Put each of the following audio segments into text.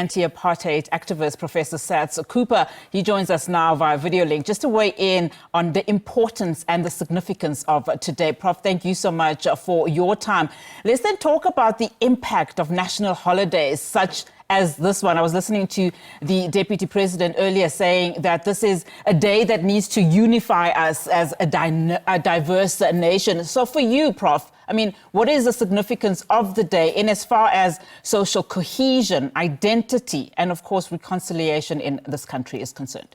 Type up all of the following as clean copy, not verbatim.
anti-apartheid activist, Professor Saths Cooper. He joins us now via video link just to weigh in on the importance and the significance of today. Prof, thank you so much for your time. Let's then talk about the impact of national holidays such as this one. I was listening to the Deputy President earlier saying that this is a day that needs to unify us as a diverse nation. So for you, Prof, I mean, what is the significance of the day in as far as social cohesion, identity, and of course, reconciliation in this country is concerned?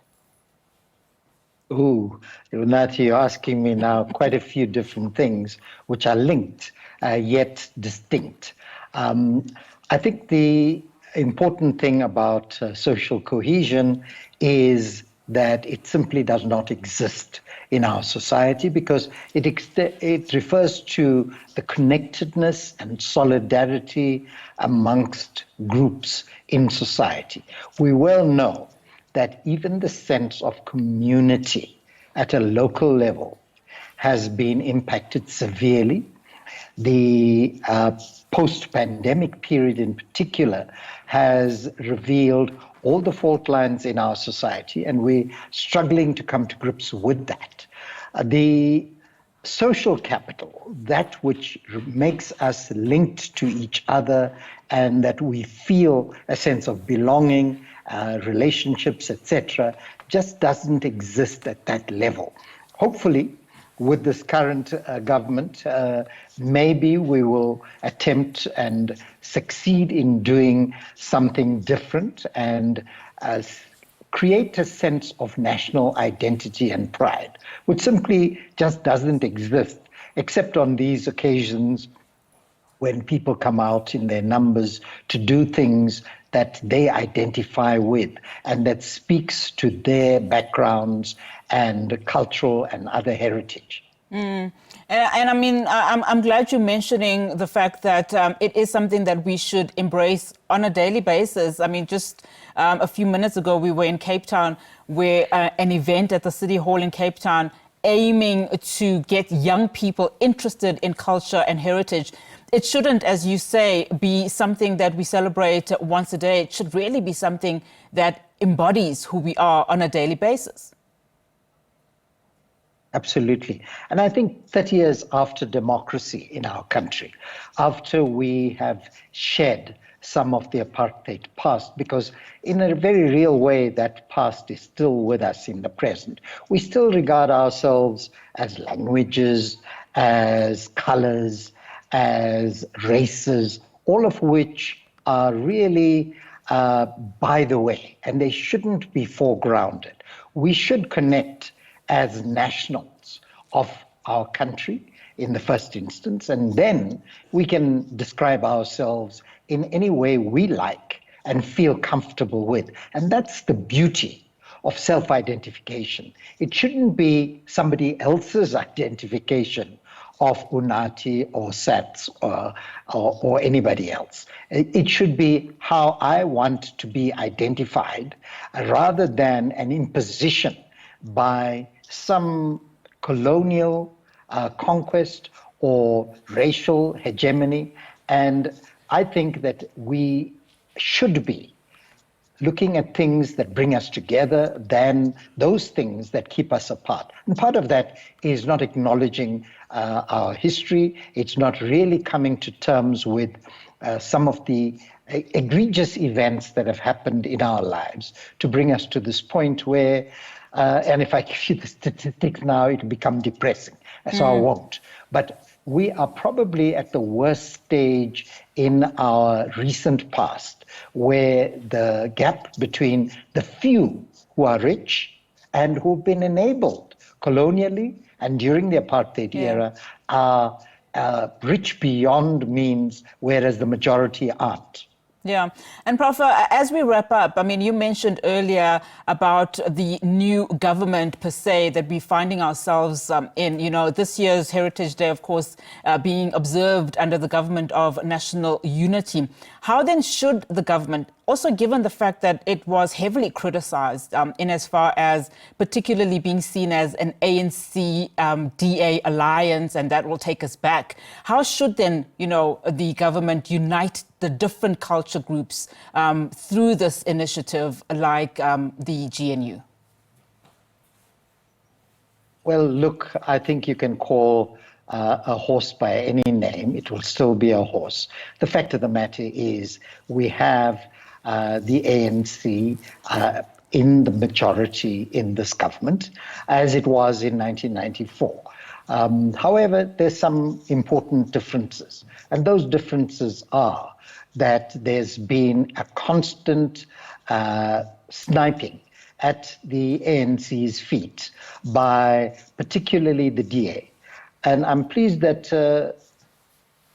Ooh, Unati, you're asking me now quite a few different things which are linked yet distinct. I think the important thing about social cohesion is that it simply does not exist in our society because it refers to the connectedness and solidarity amongst groups in society. We well know that even the sense of community at a local level has been impacted severely. The post-pandemic period in particular has revealed all the fault lines in our society, and we're struggling to come to grips with that. The social capital, that which makes us linked to each other and that we feel a sense of belonging, relationships, etc., just doesn't exist at that level. Hopefully, with this current government, maybe we will attempt and succeed in doing something different and create a sense of national identity and pride, which simply just doesn't exist, except on these occasions when people come out in their numbers to do things that they identify with and that speaks to their backgrounds and cultural and other heritage. And I mean, I'm glad you're mentioning the fact that it is something that we should embrace on a daily basis. I mean, just a few minutes ago, we were in Cape Town where an event at the City Hall in Cape Town aiming to get young people interested in culture and heritage. It shouldn't, as you say, be something that we celebrate once a day. It should really be something that embodies who we are on a daily basis. Absolutely. And I think 30 years after democracy in our country, after we have shed some of the apartheid past, because in a very real way, that past is still with us in the present. We still regard ourselves as languages, as colors, as races, all of which are really by the way, and they shouldn't be foregrounded. We should connect as nationals of our country in the first instance, and then we can describe ourselves in any way we like and feel comfortable with. And that's the beauty of self-identification. It shouldn't be somebody else's identification of Unati or Saths or anybody else. It should be how I want to be identified rather than an imposition by some colonial conquest or racial hegemony. And I think that we should be looking at things that bring us together than those things that keep us apart. And part of that is not acknowledging our history. It's not really coming to terms with some of the egregious events that have happened in our lives to bring us to this point where, and if I give you the statistics now, it'll become depressing, so I won't. But we are probably at the worst stage in our recent past, where the gap between the few who are rich and who've been enabled colonially and during the apartheid era are rich beyond means, whereas the majority aren't. Yeah. And Prof, as we wrap up, I mean, you mentioned earlier about the new government per se that we're finding ourselves in. You know, this year's Heritage Day, of course, being observed under the government of national unity. How then should the government also given the fact that it was heavily criticized in as far as particularly being seen as an ANC-DA alliance, and that will take us back. How should then, the government unite the different culture groups through this initiative like the GNU? Well, look, I think you can call a horse by any name. It will still be a horse. The fact of the matter is we have the ANC in the majority in this government, as it was in 1994. However, there's some important differences, and those differences are that there's been a constant sniping at the ANC's feet by particularly the DA. And I'm pleased that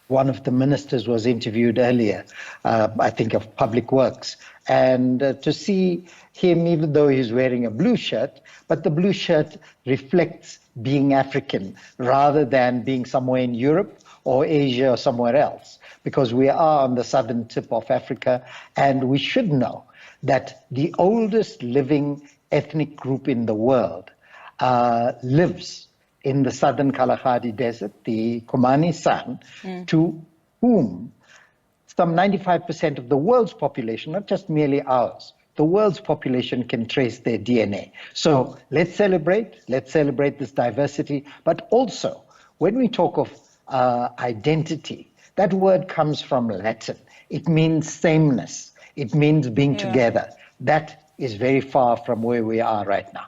one of the ministers was interviewed earlier, I think of Public Works, and to see him, even though he's wearing a blue shirt, but the blue shirt reflects being African rather than being somewhere in Europe or Asia or somewhere else, because we are on the southern tip of Africa, and we should know that the oldest living ethnic group in the world lives in the southern Kalahari Desert, the Kumani San, to whom some 95% of the world's population, not just merely ours, the world's population can trace their DNA. So let's celebrate this diversity, but also when we talk of identity, that word comes from Latin. It means sameness. It means being together. That is very far from where we are right now.